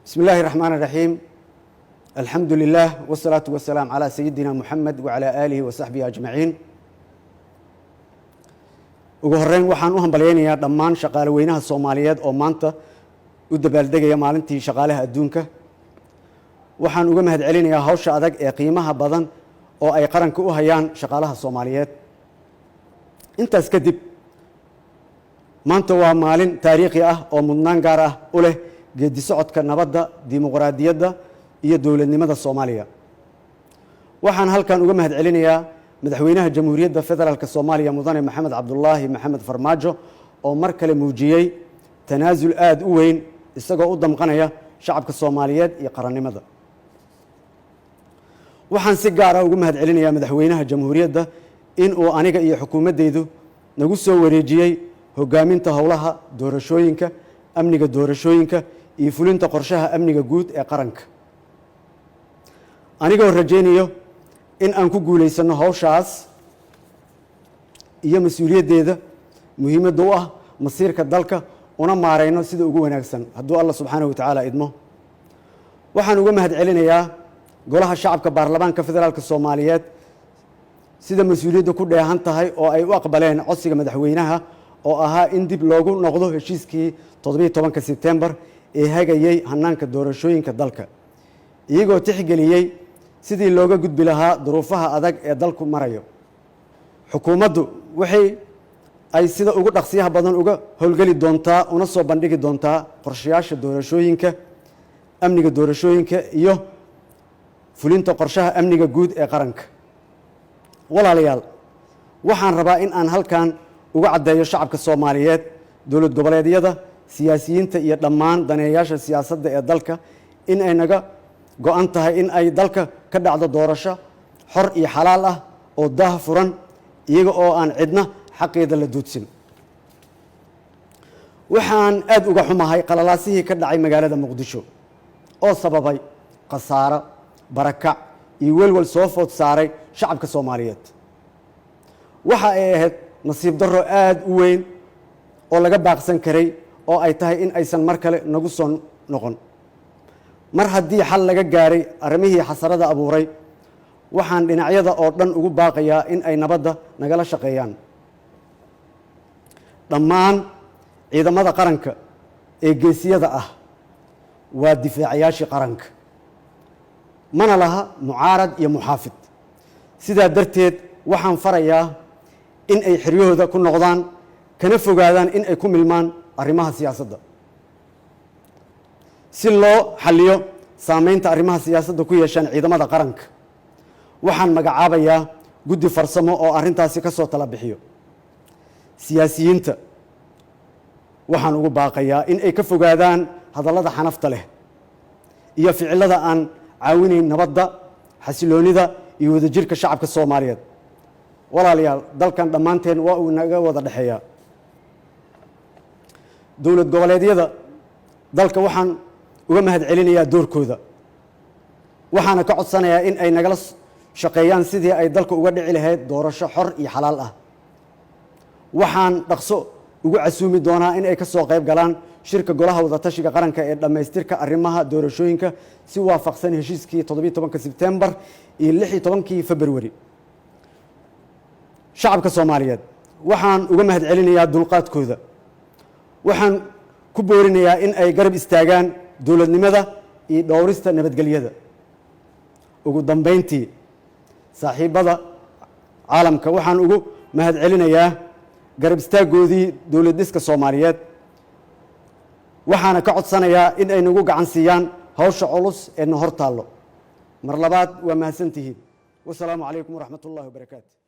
بسم الله الرحمن الرحيم. الحمد لله والصلاة والسلام على سيدنا محمد وعلى آله وصحبه أجمعين. ugu horeyn waxaan u hambaleynayaa dhammaan shaqaale weynaha Soomaaliyeed oo maanta u dabaaldegaya maalintii shaqaalaha adduunka. waxaan uga mahadcelinayaa hawsha adag ee qiimaha badan oo ay qaranka u hayaan shaqaalaha Soomaaliyeed. intaas kadib maanta waa maalin taariikhi ah oo mudnaan gaar ah u leh geedi socodka nabadda, dimuqraadiyadda iyo dowladnimada Soomaaliya. waxaan halkan uga mahadcelinayaa madaxweynaha Jamhuuriyadda Federaalka Soomaaliya Mudane Maxamed Cabdullaahi Maxamed Farmaajo oo mar kale muujiyay tanaasul aad u weyn isagoo u damqanaya shacabka Soomaaliyeed iyo qarannimada. waxaan si gaar ah uga mahadcelinayaa madaxweynaha Jamhuuriyadda in uu aniga iyo xukuumaddeedu nagu soo wareejiyay hogaaminta howlaha doorashooyinka, amniga doorashooyinka iyo fulinta qorshaha amniga guud ee qaranka. anigoo rajaynayo in aan ku guuleysano hawshaas iyo mas'uuliyaddeeda muhiimadda u ah masiirka dalka una maareyno sida ugu wanaagsan hadduu Allah subxaanahu wa tacaala idmo. waxaan uga mahadcelinayaa golaha shacabka baarlamaanka federaalka Soomaaliyeed sida mas'uuliyadda ku dheehan tahay oo ay u aqbaleen codsiga madaxweynaha oo ahaa in dib loogu noqdo heshiiskii 17 Sebtembar ee hagayay hanaanka doorashooyinka dalka, iyagoo tixgeliyey sidii looga gudbi lahaa duruufaha adag ee dalku marayo. xukuumaddu waxay ay sida ugu dhaqsiyaha badan uga howlgeli doontaa una soo bandhigi doontaa qorshayaasha doorashooyinka, amniga doorashooyinka iyo fulinta qorshaha amniga guud ee qaranka. walaalayaal, waxaan rabaa in aan halkan uga caddeeyo shacabka Soomaaliyeed, dowlad goboleedyada, siyaasiyiinta iyo dhammaan daneeyaasha siyaasadda ee dalka in ay naga go'an tahay in ay dalka ka dhacdo doorasho xor iyo xalaal ah oo daah furan iyaga oo aan cidna xaqeeda la duudsin. waxaan aad uga xumahay qalalaasihii ka dhacay magaalada Muqdisho oo sababay khasaaro, barakac iyo welwel soo food saaray shacabka Soomaaliyeed. waxa ay ahayd nasiib darro aad u weyn oo laga baaqsan karay oo ay tahay in aysan mar kale nagu soo noqon. mar haddii xal laga gaaray arrimihii xasarada abuuray, waxaan dhinacyada oo dhan ugu baaqayaa in ay nabadda nagala shaqeeyaan. dhammaan ciidamada qaranka ee geesiyada ah waa difaacayaashii qaranka, mana laha mucaarad iyo muxaafid. sidaa darteed waxaan farayaa in ay xiryahooda ku noqdaan kana fogaadaan in ay ku milmaan arrimaha siyaasadda. si loo xalliyo saameynta arrimaha siyaasadda ku yeeshaan ciidamada qaranka, waxaan magacaabayaa guddi farsamo oo arrintaasi ka soo tala bixiyo. siyaasiyiinta waxaan ugu baaqayaa in ay ka fogaadaan hadallada xanafta leh iyo ficilada aan caawinayn nabadda, xasiloonida iyo wadajirka shacabka Soomaaliyeed. walaalayaal, dalkan dhammaanteen waa uu naga wada dhexeeyaa. dowlad goboleedyada dalka waxaan uga mahadcelinayaa doorkooda, waxaana ka codsanayaa in ay nagala shaqeeyaan sidii ay dalka uga dhici lahayd doorasho xor iyo xalaal ah. waxaan dhaqso ugu casuumi doonaa in ay ka soo qayb galaan shirka golaha wadatashiga qaranka ee dhammaystirka arrimaha doorashooyinka si waafaqsan heshiiskii 17 Sebtembar iyo 16 Februari. shacabka Soomaaliyeed waxaan uga mahadcelinayaa dulqaadkooda. waxaan ku boorinayaa in ay garab istaagaan dowladnimada iyo dhowrista nabadgelyada. ugu dambeyntii, saaxiibada caalamka waxaan ugu mahadcelinayaa garab istaaggoodii dowlad dhiska Soomaaliyeed, waxaana ka codsanayaa in ay nagu gacan siiyaan hawsha culus ee na hor taallo. mar labaad waa mahadsantihiin. wasalaamu calaykum waraxmatullaahi wabarakaatu.